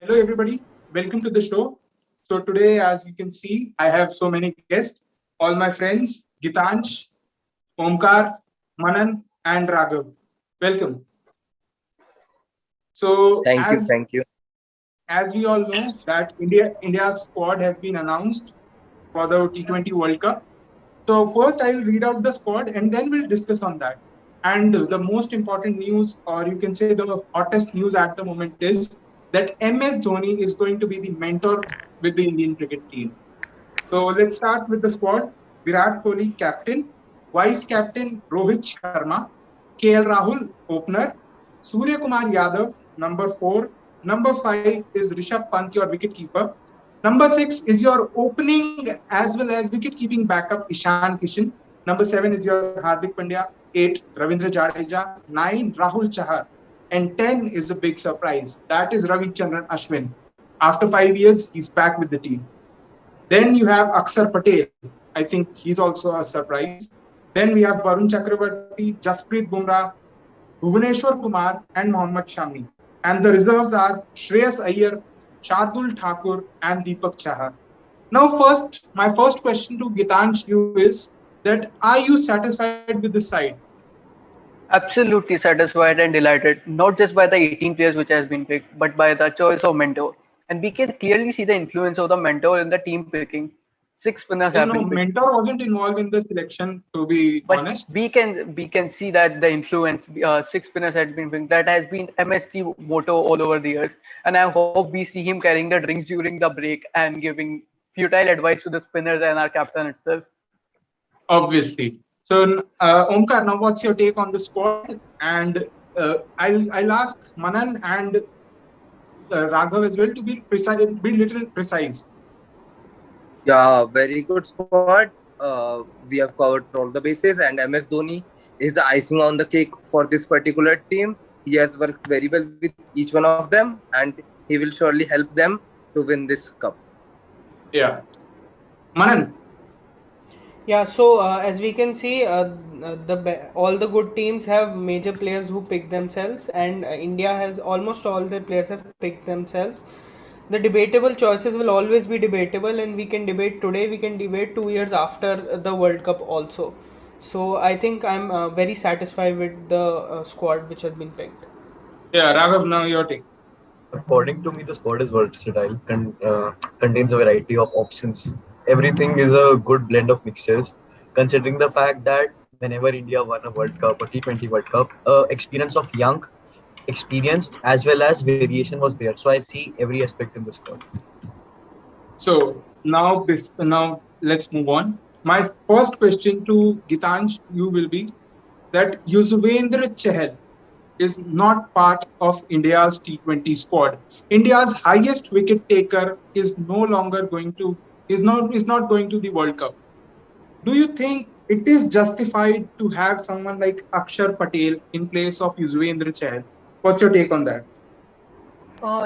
Hello, everybody. Welcome to the show. So, today, as you can see, I have so many guests, all my friends, Gitansh, Omkar, Manan, and Raghav. Welcome. So, Thank you, as thank you. as we all know, that India's squad has been announced for the T20 World Cup. So first I will read out the squad and then we'll discuss on that. And the most important news, or you can say the hottest news at the moment, is that MS Dhoni is going to be the mentor with the Indian cricket team. So let's start with the squad. Virat Kohli, captain. Vice captain, Rohit Sharma. KL Rahul, opener. Surya Kumar Yadav, number 4. Number 5 is Rishabh Pant, your wicket keeper. Number 6 is your opening as well as wicket keeping backup, Ishan Kishan. Number 7 is your Hardik Pandya. 8, Ravindra Jadeja. 9, Rahul Chahar. And 10 is a big surprise. That is Ravi Chandran Ashwin. After 5 years, he's back with the team. Then you have Akshar Patel. I think he's also a surprise. Then we have Varun Chakravarti, Jasprit Bumrah, Bhuvaneshwar Kumar, and Mohammad Shami. And the reserves are Shreyas Iyer, Shardul Thakur, and Deepak Chahar. Now, my first question to Gitansh you is that are you satisfied with this side? Absolutely satisfied and delighted, not just by the 18 players which has been picked, but by the choice of mentor. And we can clearly see the influence of the mentor in the team picking. Six spinners have been picked, Mentor wasn't involved in the selection, to be but honest. we can see that the influence six spinners has been picked. That has been MSG motto all over the years, and I hope we see him carrying the drinks during the break and giving futile advice to the spinners and our captain itself. Obviously. So, Omkar, now what's your take on the squad? And I'll ask Manan and Raghav as well to be precise, be little precise. Yeah, very good spot. We have covered all the bases, and MS Dhoni is the icing on the cake for this particular team. He has worked very well with each one of them, and he will surely help them to win this cup. Yeah. Manan, As we can see, all the good teams have major players who pick themselves, and India has almost all the players have picked themselves. The debatable choices will always be debatable, and we can debate today. We can debate 2 years after the World Cup also. So I think I'm very satisfied with the squad which has been picked. yeah, Raghav, now your take. According to me, the squad is versatile, contains a variety of options. Everything is a good blend of mixtures. Considering the fact that whenever India won a World Cup, a T20 World Cup, experience of young, experienced, as well as variation was there. So I see every aspect in the squad. So now let's move on. My first question to Gitansh, you will be that Yuzvendra Chahal is not part of India's T20 squad. India's highest wicket taker is not going to the World Cup. Do you think it is justified to have someone like Akshar Patel in place of Yuzvendra Chahal? What's your take on that?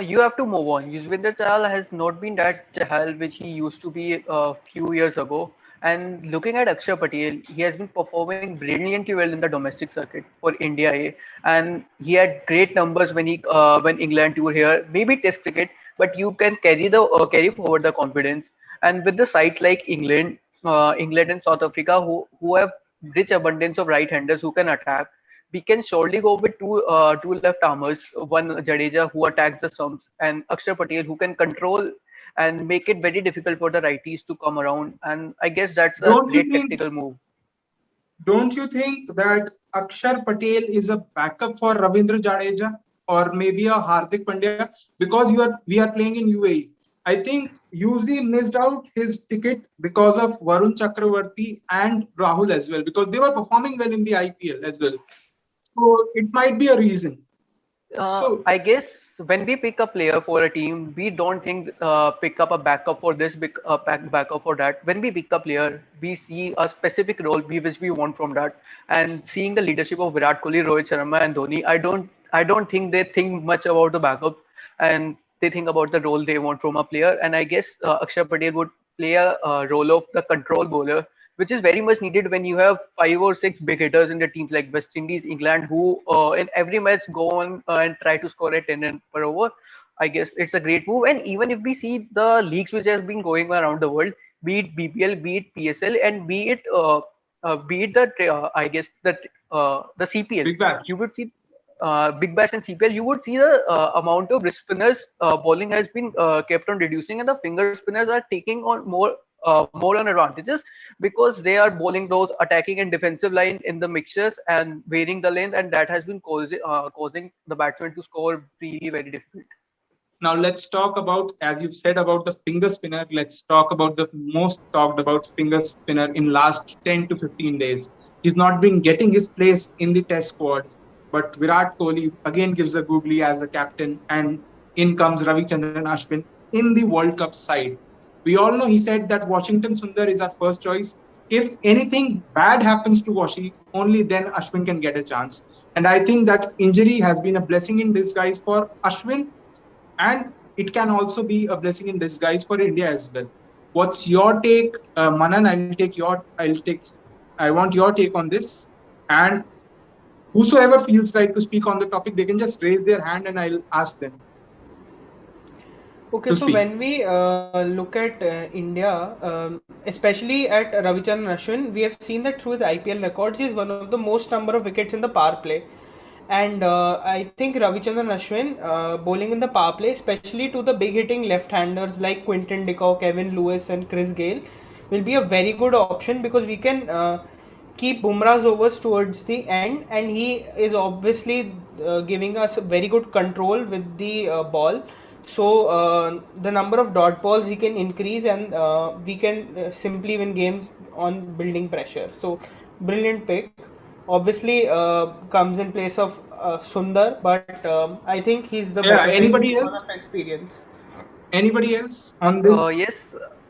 You have to move on. Yuzvendra Chahal has not been that Chahal which he used to be a few years ago. And looking at Akshar Patel, he has been performing brilliantly well in the domestic circuit for India A. And he had great numbers when England tour here. Maybe Test cricket, but you can carry forward the confidence. And with the sides like England and South Africa, who have rich abundance of right-handers who can attack, we can surely go with two left armers, one Jadeja who attacks the stumps, and Akshar Patel who can control and make it very difficult for the righties to come around. And I guess that's a Don't you great think tactical move. Don't you think that Akshar Patel is a backup for Ravindra Jadeja or maybe a Hardik Pandya? Because we are playing in UAE. I think UZ missed out his ticket because of Varun Chakravarti and Rahul as well, because they were performing well in the IPL as well. So it might be a reason. So I guess when we pick a player for a team, we don't think pick up a backup for this, backup for that. When we pick a player, we see a specific role which we want from that. And seeing the leadership of Virat Kohli, Rohit Sharma, and Dhoni, I don't think they think much about the backup, and they think about the role they want from a player. And I guess Akshar Patel would play a role of the control bowler, which is very much needed when you have five or six big hitters in the teams like West Indies, England, who in every match go on and try to score a 10 run per over. I guess it's a great move. And even if we see the leagues which has been going around the world, be it BPL, be it PSL, and be it the I guess the CPL, Big Bash. you would see Big Bash and CPL, you would see the amount of wrist spinners bowling has been kept on reducing, and the finger spinners are taking on more on advantages because they are bowling those attacking and defensive line in the mixtures and varying the length, and that has been causing the batsman to score really very difficult. Now let's talk about, as you've said about the finger spinner, let's talk about the most talked about finger spinner in last 10 to 15 days. He's not been getting his place in the test squad, but Virat Kohli again gives a googly as a captain, and in comes Ravichandran Ashwin in the World Cup side. We all know he said that Washington Sundar is our first choice. If anything bad happens to Washi, only then Ashwin can get a chance. And I think that injury has been a blessing in disguise for Ashwin, and it can also be a blessing in disguise for India as well. What's your take, Manan? I want your take on this. And whosoever feels like to speak on the topic, they can just raise their hand and I'll ask them Okay, to so speak. when we look at India, especially at Ravichandran Ashwin, we have seen that through his IPL records, he is one of the most number of wickets in the power play. And I think Ravichandran Ashwin bowling in the power play, especially to the big hitting left-handers like Quinton de Kock, Kevin Lewis, and Chris Gale, will be a very good option because we can keep Bumrah's overs towards the end, and he is obviously giving us very good control with the ball. So the number of dot balls he can increase, and we can simply win games on building pressure. So brilliant pick. Obviously comes in place of Sundar, but I think he's the Yeah, better pick anybody because else? of experience. Anybody else on this? Yes,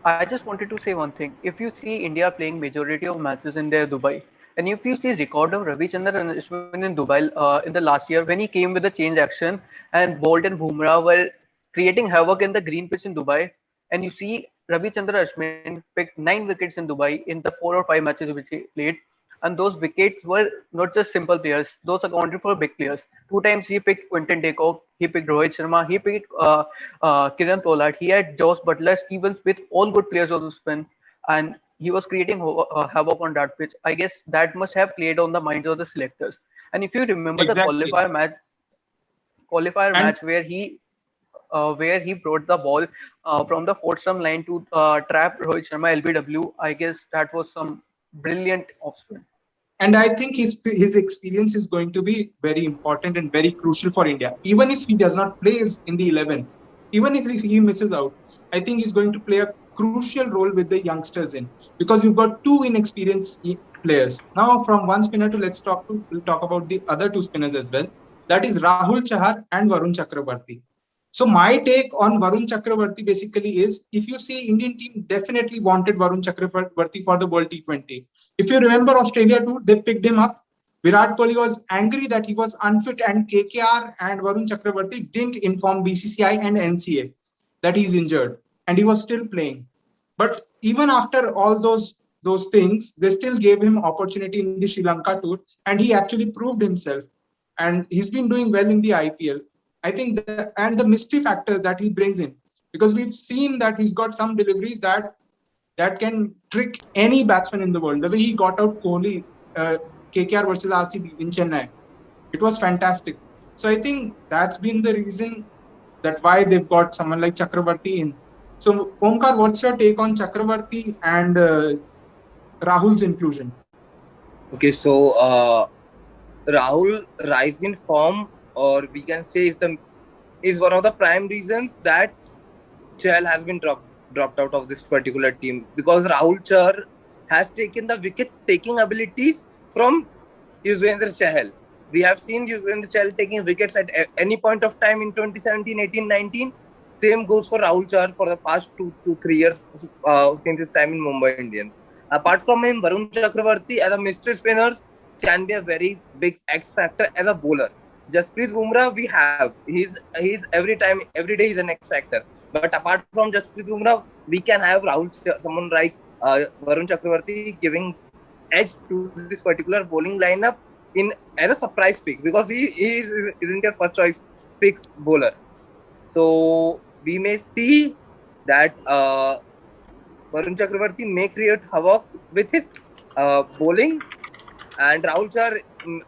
I just wanted to say one thing. If you see India playing majority of matches in their Dubai, and if you see record of Ravichandran Ashwin in Dubai in the last year when he came with the change action and Bolt and Bumrah were creating havoc in the green pitch in Dubai, and you see Ravichandran Ashwin picked 9 wickets in Dubai in the 4 or 5 matches which he played, and those wickets were not just simple players; those accounted for big players. 2 times he picked Quinton de Kock, he picked Rohit Sharma, he picked Kiran Pollard. He had Josh Butler, Stevens with all good players on the spin, and he was creating havoc on that pitch. I guess that must have played on the minds of the selectors. And if you remember the Exactly. qualifier And match where he brought the ball from the fourth stump line to trap Rohit Sharma LBW, I guess that was some brilliant off spin. And I think his experience is going to be very important and very crucial for India. Even if he does not play in the 11, even if he misses out, I think he's going to play a crucial role with the youngsters in, because you've got two inexperienced players. Now, from one spinner to we'll talk about the other two spinners as well. That is Rahul Chahar and Varun Chakrabarti. So my take on Varun Chakrabarti basically is, if you see, Indian team definitely wanted Varun Chakrabarti for the World T20. If you remember Australia too, they picked him up. Virat Kohli was angry that he was unfit, and KKR and Varun Chakrabarti didn't inform BCCI and NCA that he's injured, and he was still playing. But even after all those things, they still gave him opportunity in the Sri Lanka tour, and he actually proved himself. And he's been doing well in the IPL. I think and the mystery factor that he brings in, because we've seen that he's got some deliveries that can trick any batsman in the world. The way he got out Kohli, KKR versus RCB in Chennai, it was fantastic. So I think that's been the reason that why they've got someone like Chakrabarti in. So Omkar, what's your take on Chakrabarti and Rahul's inclusion? Okay, so Rahul rise in form, or we can say is one of the prime reasons that Chahal has been dropped out of this particular team, because Rahul Chahar has taken the wicket taking abilities from Yuzvendra Chahal. We have seen Yuzvendra Chahal taking wickets at any point of time in 2017, 18, 19. Same goes for Rahul Chahar for the past 2 to 3 years since his time in Mumbai Indians. Apart from him, Varun Chakravarti as a mystery spinner can be a very big X factor as a bowler. Jasprit Bumrah we have. He's every day he's an X factor. But apart from Jasprit Bumrah, we can have someone like Varun Chakravarti giving edge to this particular bowling lineup in as a surprise pick, because he isn't your first choice pick bowler. So we may see that Varun Chakravarti may create havoc with his bowling, and Rahul Char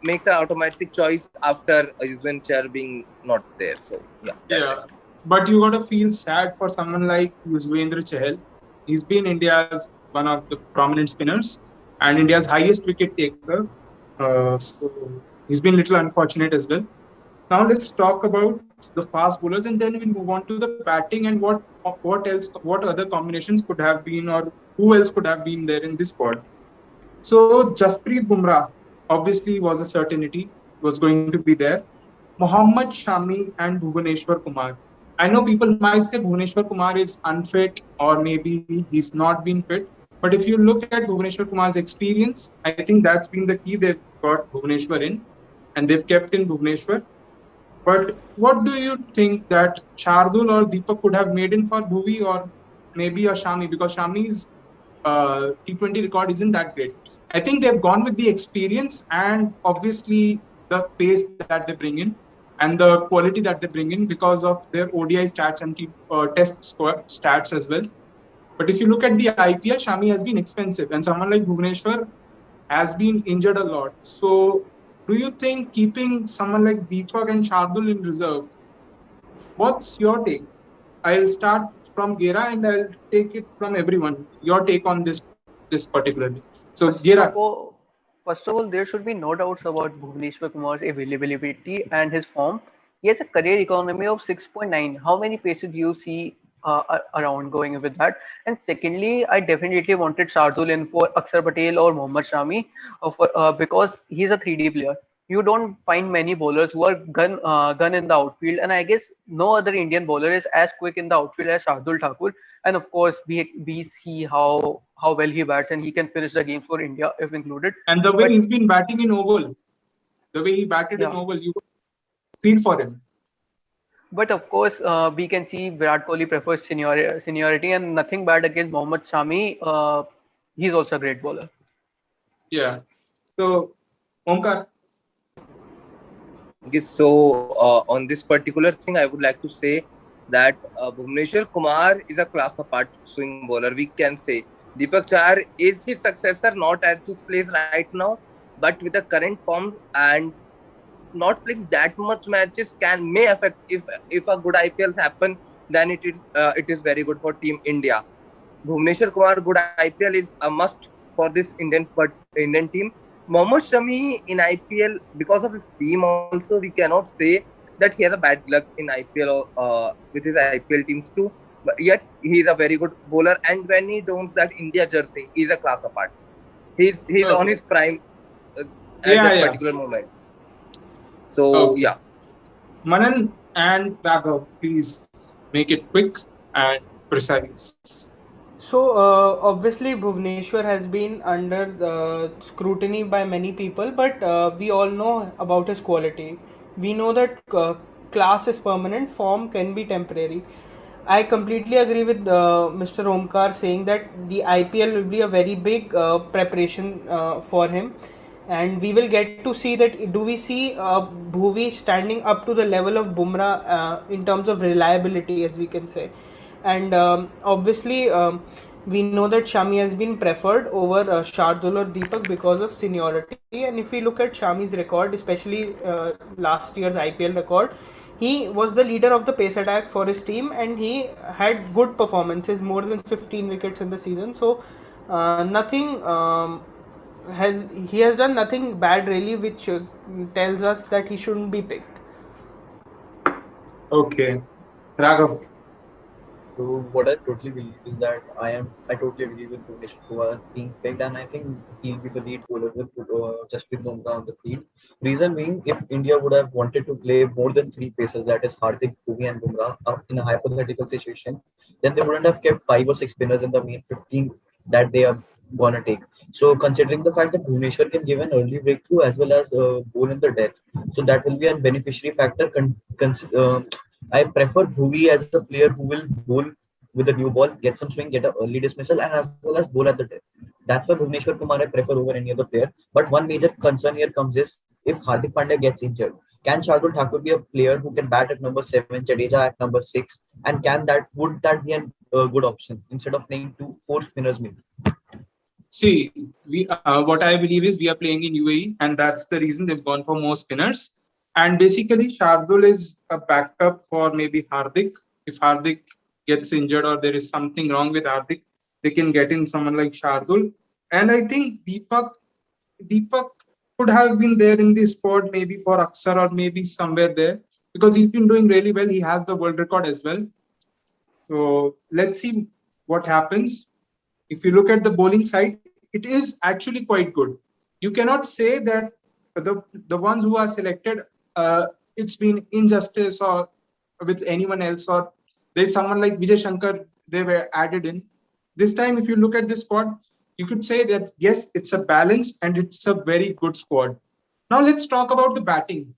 makes an automatic choice after Yuzvendra Chahal being not there. So yeah, that's it. Yeah, but you gotta feel sad for someone like Yuzvendra Chahal. He's been India's one of the prominent spinners and India's highest wicket taker. So he's been a little unfortunate as well. Now let's talk about the fast bowlers, and then we'll move on to the batting and what other combinations could have been, or who else could have been there in this squad. So Jasprit Bumrah obviously was a certainty, was going to be there. Mohammad Shami and Bhuvaneshwar Kumar. I know people might say Bhuvaneshwar Kumar is unfit or maybe he's not been fit. But if you look at Bhuvaneshwar Kumar's experience, I think that's been the key. They've got Bhuvaneshwar in and they've kept in Bhuvaneshwar. But what do you think that Chardul or Deepak could have made in for Bhuvi or maybe a Shami? Because Shami's T20 record isn't that great. I think they've gone with the experience and obviously the pace that they bring in and the quality that they bring in because of their ODI stats and test score stats as well. But if you look at the IPL, Shami has been expensive, and someone like Bhuvaneshwar has been injured a lot. So, do you think keeping someone like Deepak and Shardul in reserve? What's your take? I'll start from Gera and I'll take it from everyone. Your take on this particularly. So, First Gera. of all, first of all, there should be no doubts about Bhuvneshwar Kumar's availability and his form. He has a career economy of 6.9. How many paces do you see around going with that? And secondly, I definitely wanted Shardul in for Akshar Patel or Mohammad Shami because he's a 3D player. You don't find many bowlers who are gun in the outfield, and I guess no other Indian bowler is as quick in the outfield as Shardul Thakur. And of course, we see how well he bats, and he can finish the games for India if included. And the way But he's been batting in Oval, the way he batted in yeah, Oval, you feel for him. but of course, we can see Virat Kohli prefers seniority, and nothing bad against Mohammad Shami. He's also a great bowler. Yeah. So, Omkar. Okay, so on this particular thing, I would like to say that Bhuvneshwar Kumar is a class apart swing bowler. We can say Deepak Chahar is his successor, not at his place right now, but with the current form and not playing that much matches can may affect if a good IPL happen, then it is very good for Team India. Bhuvneshwar Kumar good IPL is a must for this Indian team. Mohammad Shami in IPL, because of his team also, we cannot say that he has a bad luck in IPL with his IPL teams too. But yet he is a very good bowler, and when he dons that India jersey, he is a class apart. He's on Okay. his prime at Yeah, that yeah. particular moment. So Okay. yeah, Manan and Raghav, please make it quick and precise. So obviously Bhuvneshwar has been under scrutiny by many people, but we all know about his quality. We know that class is permanent, form can be temporary. I completely agree with Mr. Omkar saying that the IPL will be a very big preparation for him, and we will get to see that do we see Bhuvi standing up to the level of Bumrah in terms of reliability, as we can say. And obviously we know that Shami has been preferred over Shardul or Deepak because of seniority. And if we look at Shami's record, especially last year's IPL record, he was the leader of the pace attack for his team, and he had good performances, more than 15 wickets in the season. So nothing has he has done nothing bad really, which tells us that he shouldn't be picked. Okay. Raghav. So what I totally believe is that I totally agree with Bhuvneshwar Kumar being picked, and I think he'll be the lead bowler with Jasprit Bumrah on the field. Reason being, if India would have wanted to play more than three pacers, that is Hardik, Bhuvi, and Bumrah, in a hypothetical situation, then they wouldn't have kept 5 or 6 spinners in the main 15 that they are gonna take. So considering the fact that Bhuvneshwar can give an early breakthrough as well as bowl in the death, so that will be a beneficiary factor. I prefer Bhuvi as a player who will bowl with a new ball, get some swing, get an early dismissal, and as well as bowl at the death. That's why Bhuvneshwar Kumar I prefer over any other player. But one major concern here comes is if Hardik Pandya gets injured. Can Shardul Thakur be a player who can bat at number 7, Jadeja at number 6, and would that be a good option instead of playing four spinners maybe? See, what I believe is we are playing in UAE, and that's the reason they've gone for more spinners. And basically, Shardul is a backup for maybe Hardik. If Hardik gets injured or there is something wrong with Hardik, they can get in someone like Shardul. And I think Deepak could have been there in the squad maybe for Aksar or maybe somewhere there because he's been doing really well. He has the world record as well. So let's see what happens. If you look at the bowling side, it is actually quite good. You cannot say that the ones who are selected, it's been injustice or with anyone else, or there's someone like Vijay Shankar they were added in. This time, if you look at the squad, you could say that yes, it's a balance and it's a very good squad. Now let's talk about the batting.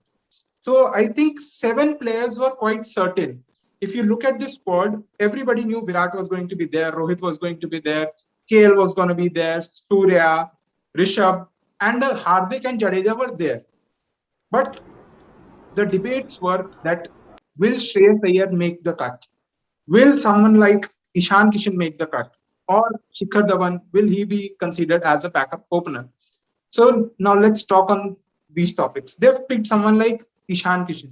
So I think 7 players were quite certain. If you look at the squad, everybody knew Virat was going to be there, Rohit was going to be there, KL was going to be there, Surya, Rishabh, and Hardik and Jadeja were there. But the debates were that will Shreyas Iyer make the cut? Will someone like Ishan Kishan make the cut? Or Shikhar Dhawan, will he be considered as a backup opener? So now let's talk on these topics. They've picked someone like Ishan Kishan.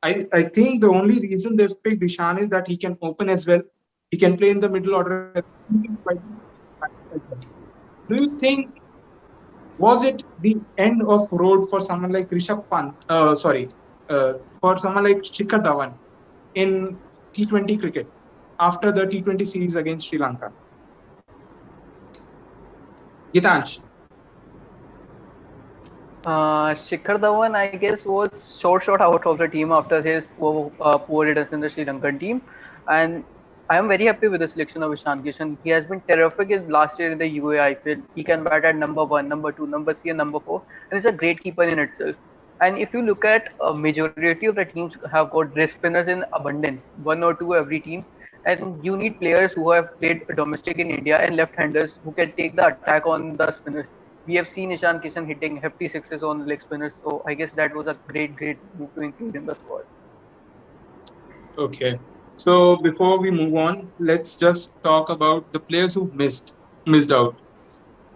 I think the only reason they've picked Ishan is that he can open as well. He can play in the middle order. Do you think was it the end of road for someone like Rishabh Pant? For someone like Shikhar Dhawan in T20 cricket after the T20 series against Sri Lanka? Gitansh. Shikhar Dhawan, I guess, was short out of the team after his poor returns in the Sri Lankan team, and I am very happy with the selection of Ishan Kishan. He has been terrific in last year in the UAE IPL. He can bat at number 1, number 2, number 3, and number 4, and he's a great keeper in itself. And if you look at a majority of the teams have got wrist spinners in abundance, 1 or 2 every team, and you need players who have played domestic in India and left-handers who can take the attack on the spinners. We have seen Ishan Kishan hitting hefty sixes on leg spinners, so I guess that was a great move to include in the squad. Okay. So before we move on, let's just talk about the players who've missed out.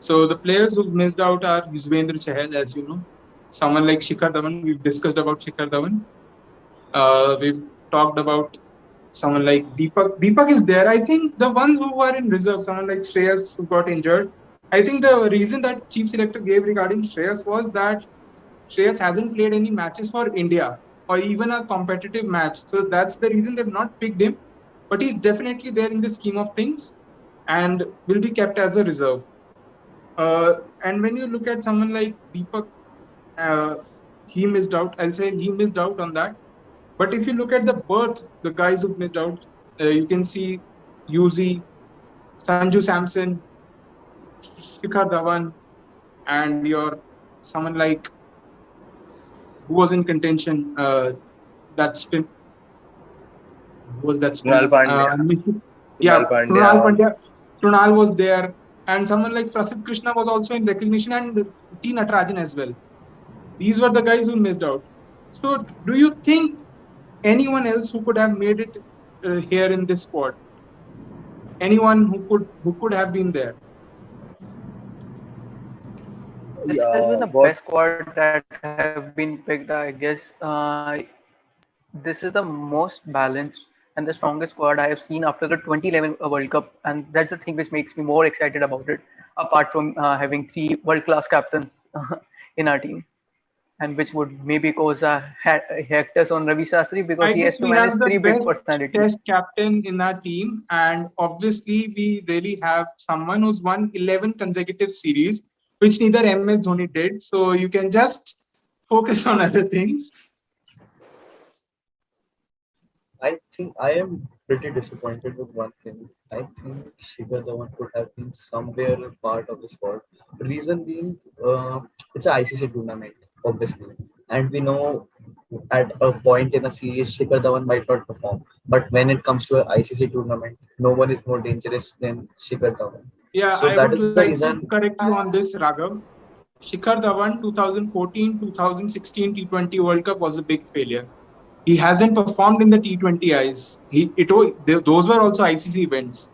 So the players who've missed out are Yuzvendra Chahal, as you know, someone like Shikhar Dhawan. We've discussed about Shikhar Dhawan. We've talked about someone like Deepak. Deepak is there. I think the ones who were in reserve, someone like Shreyas who got injured. I think the reason that chief selector gave regarding Shreyas was that Shreyas hasn't played any matches for India or even a competitive match. So that's the reason they've not picked him. But he's definitely there in the scheme of things and will be kept as a reserve. And when you look at someone like Deepak, he missed out. I'll say he missed out on that. But if you look at the birth, the guys who missed out, you can see Yuzi, Sanju Samson, Shikhar Dhawan, and someone like who was in contention. That spin. Who was that spin? Krunal Pandya. Krunal Pandya. Krunal was there, and someone like Prasidh Krishna was also in recognition, and T Natarajan as well. These were the guys who missed out. So, do you think anyone else who could have made it here in this squad? Anyone who could have been there? This has been the best squad that have been picked, I guess. This is the most balanced and the strongest squad I have seen after the 2011 World Cup, and that's the thing which makes me more excited about it. Apart from having 3 world-class captains in our team, and which would maybe cause a hectors on Ravi Shastri because he has to manage 3 big personalities. Test captain in our team, and obviously we really have someone who's won 11 consecutive series, which neither MS Dhoni did. So you can just focus on other things. I think I am pretty disappointed with one thing. I think Shikhar Dhawan could have been somewhere a part of the squad. Reason being, it's an ICC tournament, obviously, and we know at a point in a series, Shikhar Dhawan might not perform. But when it comes to an ICC tournament, no one is more dangerous than Shikhar Dhawan. Yeah, so I would like to correct you on this, Raghav. Shikhar Dhawan 2014-2016 T20 World Cup was a big failure. He hasn't performed in the T20 eyes. Those were also ICC events.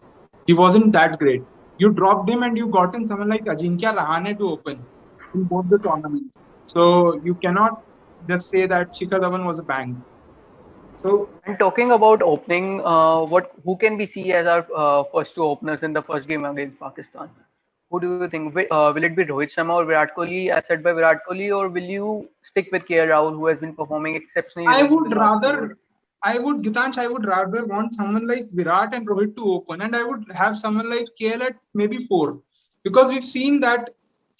He wasn't that great. You dropped him and you got in someone like Ajinkya Rahane to open in both the tournaments. So you cannot just say that Shikhar Dhawan was a bang. So And talking about opening, what who can we see as our first two openers in the first game against Pakistan? Who do you think? Will it be Rohit Sharma or Virat Kohli, as said by Virat Kohli, or will you stick with KL Rahul, who has been performing exceptionally I well in the would last few years? rather, Gitansh, I would rather want someone like Virat and Rohit to open, and I would have someone like KL at maybe 4. Because we've seen that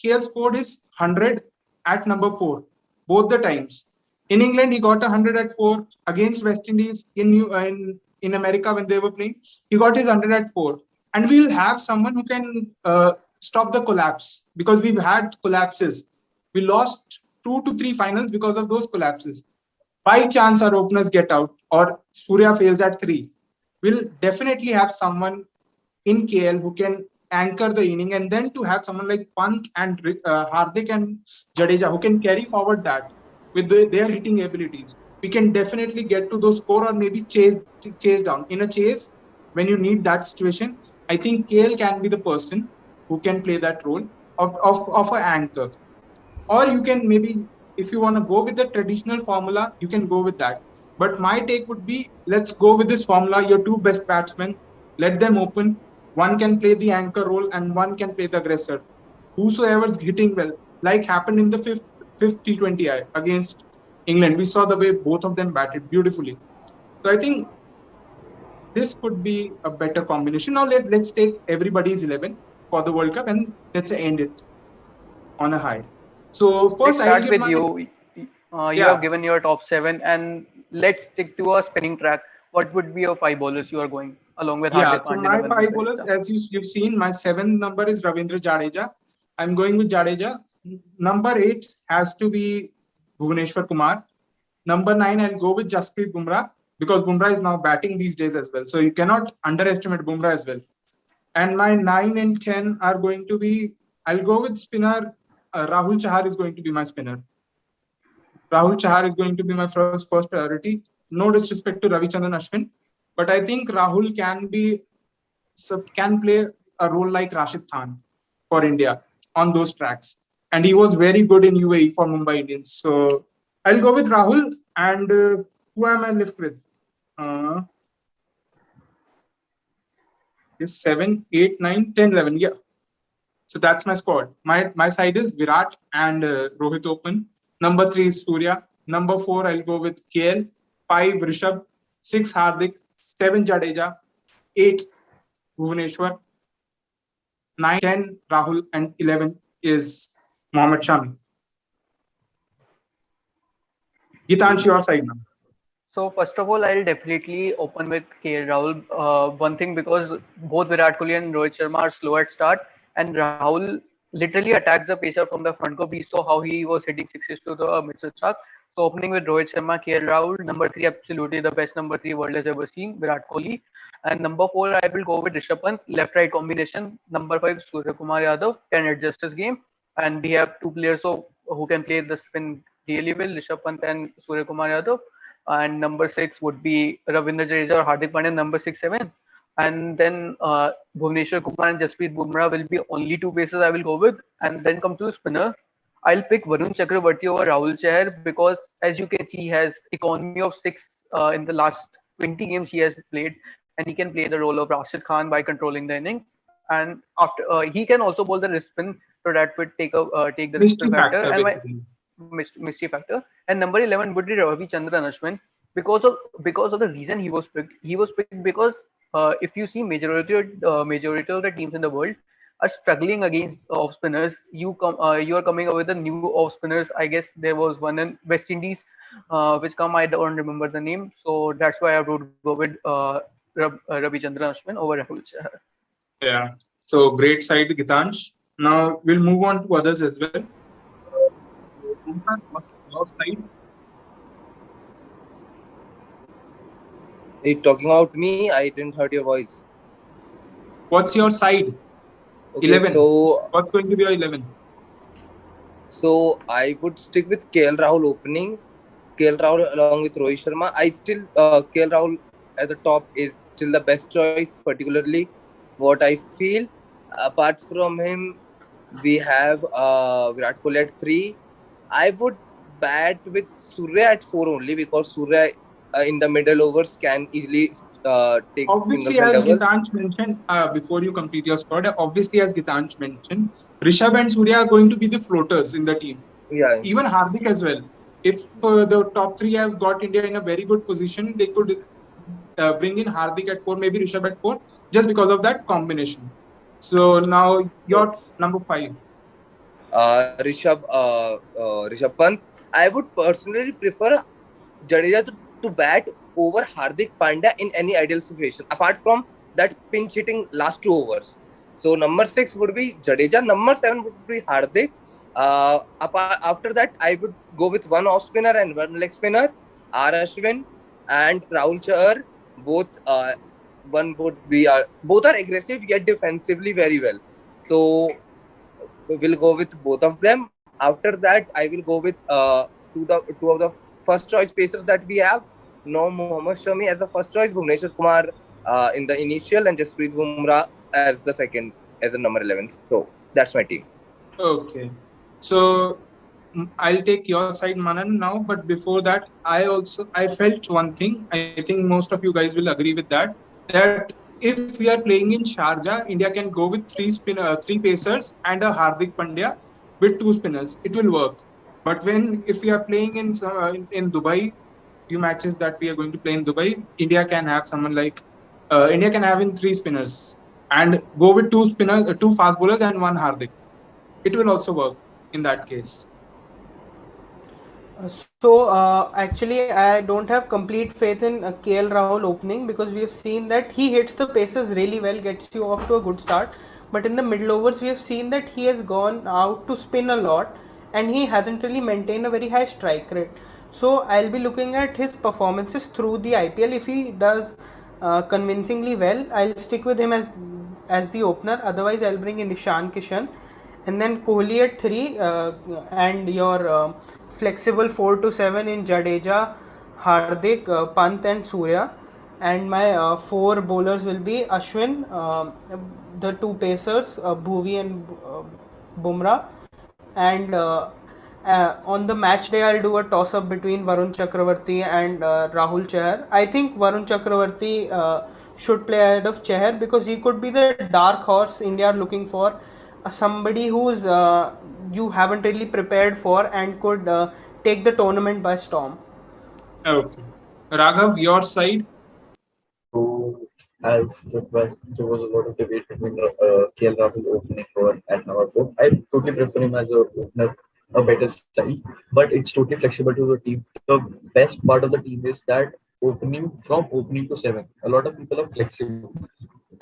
KL scored his 100 at number 4, both the times. In England, he got 100 at 4 against West Indies in America when they were playing. He got his 100 at 4. And we'll have someone who can stop the collapse because we've had collapses. We lost 2 to 3 finals because of those collapses. By chance our openers get out or Surya fails at 3, we'll definitely have someone in KL who can anchor the inning, and then to have someone like Pant and Hardik and Jadeja who can carry forward that with their hitting abilities. We can definitely get to those score or maybe chase down. In a chase, when you need that situation, I think KL can be the person who can play that role of an anchor. Or you can maybe, if you want to go with the traditional formula, you can go with that. But my take would be, let's go with this formula. Your two best batsmen, let them open. One can play the anchor role and one can play the aggressor. Whosoever's hitting well, like happened in the fifth T20I against England. We saw the way both of them batted beautifully. So I think this could be a better combination. Now let's take everybody's 11 for the World Cup and let's end it on a high. So Let's first I will start give with my, you. You have yeah. given your top seven, and let's stick to a spinning track. What would be your five bowlers you are going along with Yeah, Hardik so Pandya, my Ravindra five bowlers, Jadeja? as you've seen, my 7th number is Ravindra Jadeja. I'm going with Jadeja. Number 8 has to be Bhuvaneshwar Kumar. Number 9, I'll go with Jasprit Bumrah because Bumrah is now batting these days as well. So you cannot underestimate Bumrah as well. And my 9 and 10 are going to be, I'll go with spinner. Rahul Chahar is going to be my spinner. Rahul Chahar is going to be my first priority. No disrespect to Ravichandran Ashwin, but I think Rahul can play a role like Rashid Khan for India on those tracks. And he was very good in UAE for Mumbai Indians. So I'll go with Rahul. And who am I left with? Uh, is 7, 8, 9, 10, 11. Yeah. So that's my squad. My side is Virat and Rohit open. Number 3 is Surya. Number 4, I'll go with KL. 5, Rishabh. 6, Hardik. 7, Jadeja. 8, Bhuvaneshwar. 9, 10, Rahul. And 11 is Mohammad Shami. Gitansh, your side now. So first of all, I'll definitely open with KL Rahul. One thing, because both Virat Kohli and Rohit Sharma are slow at start, and Rahul literally attacks the pacer from the front go. We saw how he was hitting sixes to the mid track. So opening with Rohit Sharma, KL Rahul. Number 3, absolutely the best number 3 world has ever seen, Virat Kohli. And number 4, I will go with Rishabh Pant, left-right combination. Number 5, Surya Kumar Yadav can adjust his game, and we have two players who can play the spin really well, Rishabh Pant and Surya Kumar Yadav. And number 6 would be Ravindra Jadeja or Hardik Pandya, number 6, 7. And then Bhuvneshwar Kumar and Jasprit Bumrah will be only two bases I will go with. And then come to spinner, I'll pick Varun Chakravarti over Rahul Chahar because, as you can see, he has economy of 6 in the last 20 games he has played, and he can play the role of Rashid Khan by controlling the innings. And after he can also bowl the wrist spin, so that would take the risk Mystery factor. factor, And my basically. mystery factor. And number 11 would be Ravi Chandran Ashwin because of the reason he was picked. He was picked because if you see majority of the teams in the world are struggling against off spinners. You are coming up with a new off spinners. I guess there was one in West Indies, which come I don't remember the name. So that's why I would go with Ravi Chandran Ashwin over Rahul Chahar. Yeah. So great side, Gitansh. Now we'll move on to others as well. What's your side? Are you talking about me? I didn't heard your voice. What's your side? Okay, 11. so What's going to be your 11? So I would stick with KL Rahul opening. KL Rahul along with Rohit Sharma. I still KL Rahul at the top is still the best choice, particularly what I feel. Apart from him, we have Virat Kohli at 3. I would bat with Surya at 4 only because Surya in the middle overs can easily take singles Obviously, and as doubles. Gitansh mentioned, before you complete your squad, obviously, as Gitansh mentioned, Rishabh and Surya are going to be the floaters in the team. Yeah, Even Hardik as well. If the top three have got India in a very good position, they could bring in Hardik at 4, maybe Rishabh at 4, just because of that combination. So now so your number 5. Rishabh Pant. I would personally prefer Jadeja to bat over Hardik Pandya in any ideal situation, apart from that pinch hitting last 2 overs. So number 6 would be Jadeja, number 7 would be Hardik. After that, I would go with one off spinner and one leg spinner, R Ashwin and Rahul Chahar. Both one would be both are aggressive yet defensively very well. So we'll go with both of them. After that, I will go with two of the first choice pacers that we have. No Mohammad Shami as the first choice, Bhuvneshwar Kumar in the initial, and Jasprit Bumrah as the second, as the number 11. So that's my team. Okay. So I'll take your side, Manan, now. But before that, I felt one thing. I think most of you guys will agree with that. That if we are playing in Sharjah, India can go with three pacers and a Hardik Pandya with two spinners. It will work. But if we are playing in Dubai, few matches that we are going to play in Dubai, India can have in three spinners and go with two fast bowlers and one Hardik. It will also work in that case. Actually, I don't have complete faith in KL Rahul opening because we have seen that he hits the paces really well, gets you off to a good start. But in the middle overs, we have seen that he has gone out to spin a lot and he hasn't really maintained a very high strike rate. So I'll be looking at his performances through the IPL. If he does convincingly well, I'll stick with him as the opener. Otherwise, I'll bring in Ishan Kishan and then Kohli at 3 and your flexible 4 to 7 in Jadeja, Hardik, Pant and Surya, and my 4 bowlers will be Ashwin, the 2 pacers Bhuvi and Bumrah, and on the match day I'll do a toss up between Varun Chakravarti and Rahul Chahar. I think Varun Chakravarti should play ahead of Chahar because he could be the dark horse India are looking for, somebody who's you haven't really prepared for and could take the tournament by storm. Okay. Raghav, your side. So, as there was a lot of debate between KL Rahul opening or at number 4, I totally prefer him as a opener, a better style. But it's totally flexible to the team. The best part of the team is that opening to 7, a lot of people are flexible.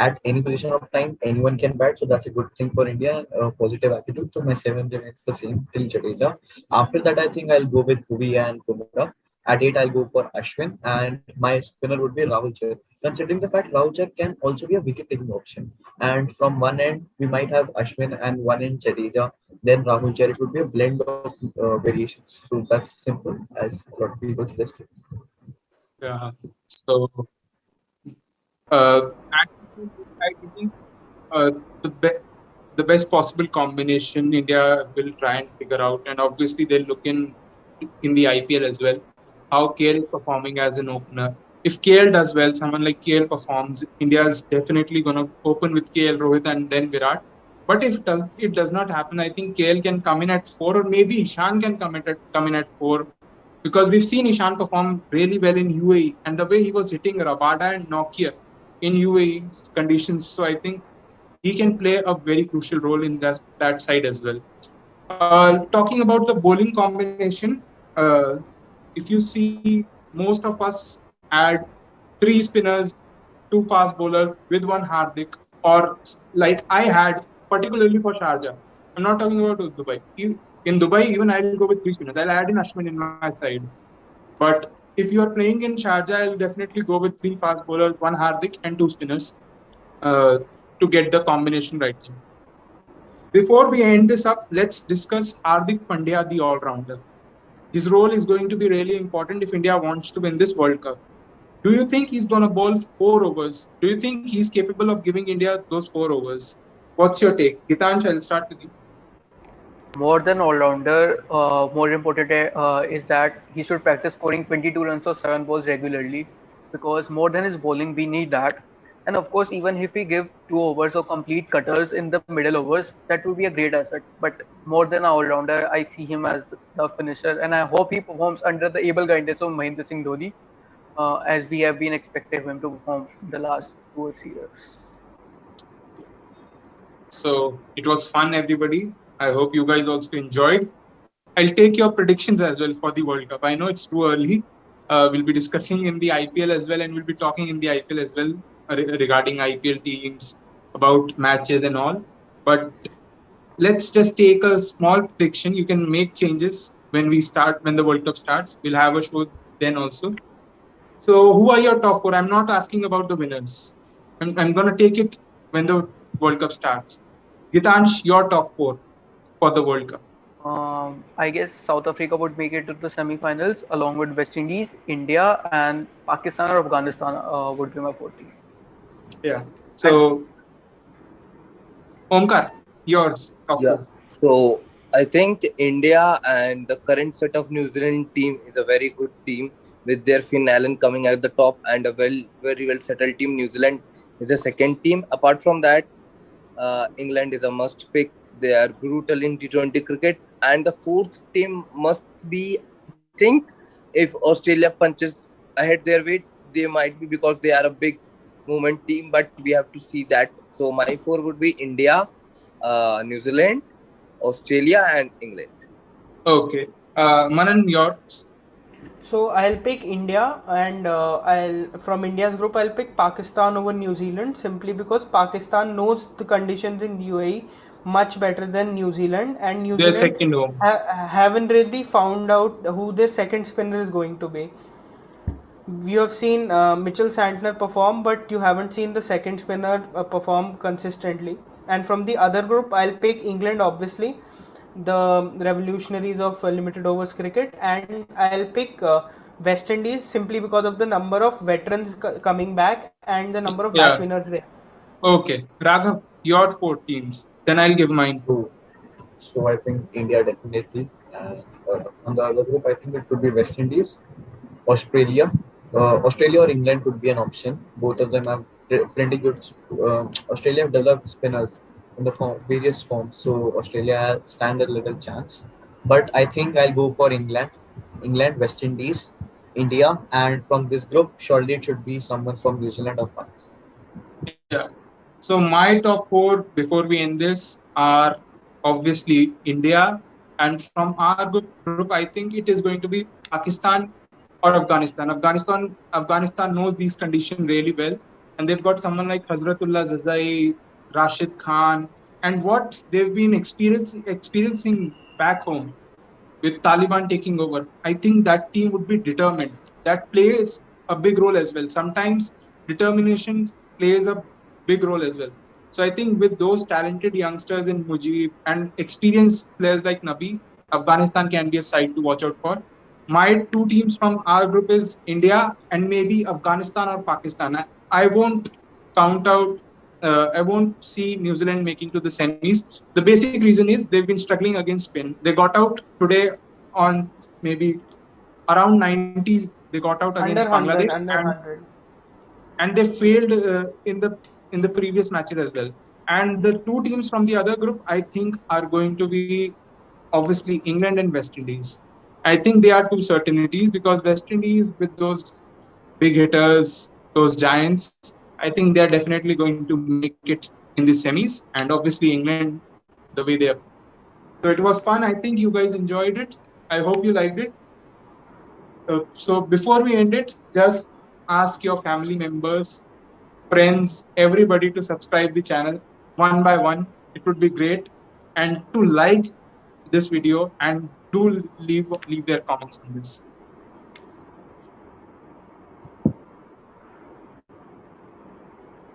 At any position of time, anyone can bat. So that's a good thing for India. Positive attitude. So my 7 remains the same till Jadeja. After that, I think I'll go with Bhuvi and Bumrah. At 8, I'll go for Ashwin, and my spinner would be Rahul Chahar. Considering the fact Rahul Chahar can also be a wicket-taking option, and from one end we might have Ashwin and one end Jadeja, then Rahul Chahar. It would be a blend of variations. So that's simple, as a lot of people suggested. Yeah. So, uh, I think uh, the be- the best possible combination India will try and figure out, and obviously they'll look in the IPL as well how KL is performing as an opener. If KL does well, someone like KL performs, India is definitely going to open with KL, Rohit, and then Virat. But if it does not happen, I think KL can come in at 4, or maybe Ishan can come in at 4, because we've seen Ishan perform really well in UAE, and the way he was hitting Rabada and Nokia in UAE conditions. So I think he can play a very crucial role in that side as well. Talking about the bowling combination, if you see, most of us had three spinners, two fast bowlers with one Hardik, or like I had, particularly for Sharjah. I'm not talking about Dubai. In Dubai, even I'll go with three spinners. I'll add in Ashwin in my side. But if you are playing in Sharjah, I'll definitely go with three fast bowlers, one Hardik, and two spinners uh, to get the combination right. Before we end this up, let's discuss Hardik Pandya, the all-rounder. His role is going to be really important if India wants to win this World Cup. Do you think he's going to bowl 4 overs? Do you think he's capable of giving India those 4 overs? What's your take? Gitansh, I'll start with you. More than all-rounder, more important is that he should practice scoring 22 runs or 7 balls regularly, because more than his bowling, we need that. And of course, even if we give 2 overs or complete cutters in the middle overs, that would be a great asset. But more than an all-rounder, I see him as the finisher, and I hope he performs under the able guidance of Mahendra Singh Dhoni, as we have been expecting him to perform in the last 2 or 3 years. So it was fun, everybody. I hope you guys also enjoyed. I'll take your predictions as well for the World Cup. I know it's too early. We'll be discussing in the IPL as well, and we'll be talking in the IPL as well regarding IPL teams, about matches and all. But let's just take a small prediction. You can make changes when the World Cup starts. We'll have a show then also. So, who are your top four? I'm not asking about the winners. I'm going to take it when the World Cup starts. Gitansh, your top four for the World Cup. I guess South Africa would make it to the semi-finals along with West Indies, India, and Pakistan or Afghanistan would be my fourth team. Yeah. And So, Omkar, yours, top Yeah. four. So I think India and the current set of New Zealand team is a very good team with their Finn Allen coming at the top and a very well settled team. New Zealand is a second team. Apart from that, England is a must pick. They are brutal in T20 cricket. And the fourth team must be, I think, if Australia punches ahead their weight, they might be because they are a big movement team, but we have to see that. So my four would be India, New Zealand, Australia, and England. Okay. Manan, yours. So I'll pick India, and I'll from India's group I'll pick Pakistan over New Zealand, simply because Pakistan knows the conditions in UAE much better than New Zealand, and New Their Zealand second home. haven't really found out who their second spinner is going to be. You have seen Mitchell Santner perform, but you haven't seen the second spinner perform consistently. And from the other group, I'll pick England, obviously, the revolutionaries of limited overs cricket, and I'll pick West Indies simply because of the number of veterans coming back and the number of match Yeah. winners there. Okay. Raghav, your four teams. Then I'll give mine. So, so I think India definitely. And on the other group, I think it could be West Indies, Australia. Australia or England could be an option. Both of them have pretty good. Australia have developed spinners in the various forms, so Australia stand a little chance. But I think I'll go for England, West Indies, India, and from this group, surely it should be someone from New Zealand or Pakistan. Yeah. So my top four before we end this are obviously India, and from our group, I think it is going to be Pakistan or Afghanistan. Afghanistan knows these conditions really well, and they've got someone like Hazratullah Zazai, Rashid Khan, and what they've been experiencing back home with Taliban taking over, I think that team would be determined. That plays a big role as well. Sometimes determination plays a big role as well. So I think with those talented youngsters in Mujib and experienced players like Nabi, Afghanistan can be a side to watch out for. My two teams from our group is India and maybe Afghanistan or Pakistan. I won't count out. I won't see New Zealand making to the semis. The basic reason is they've been struggling against Spain. They got out today on maybe around 90s. They got out against Under Bangladesh, 100, under 100. and they failed in the previous matches as well. And the two teams from the other group, I think, are going to be obviously England and West Indies. I think they are two certainties because West Indies with those big hitters, those giants, I think they are definitely going to make it in the semis, and obviously England the way they are. So it was fun. I think you guys enjoyed it. I hope you liked it. So before we end it, just ask your family members, friends, everybody to subscribe the channel one by one. It would be great, and to like this video and do leave their comments on this.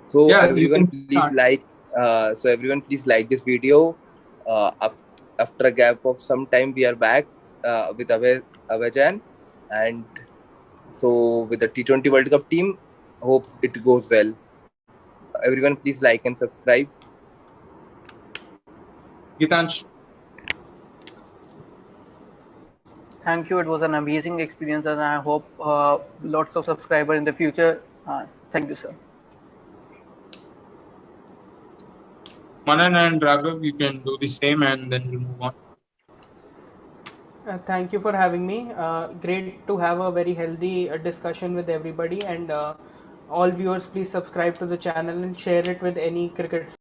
So Yeah, you everyone, can please start. like. So everyone, please like this video. After a gap of some time, we are back with Abejan, and so with the T20 World Cup team, hope it goes well. Everyone, please like and subscribe. Gitansh. Thank you. It was an amazing experience, and I hope lots of subscribers in the future. Thank you, sir. Manan and Raghav, you can do the same and then we'll move on. Thank you for having me. Great to have a very healthy discussion with everybody, and all viewers, please subscribe to the channel and share it with any cricket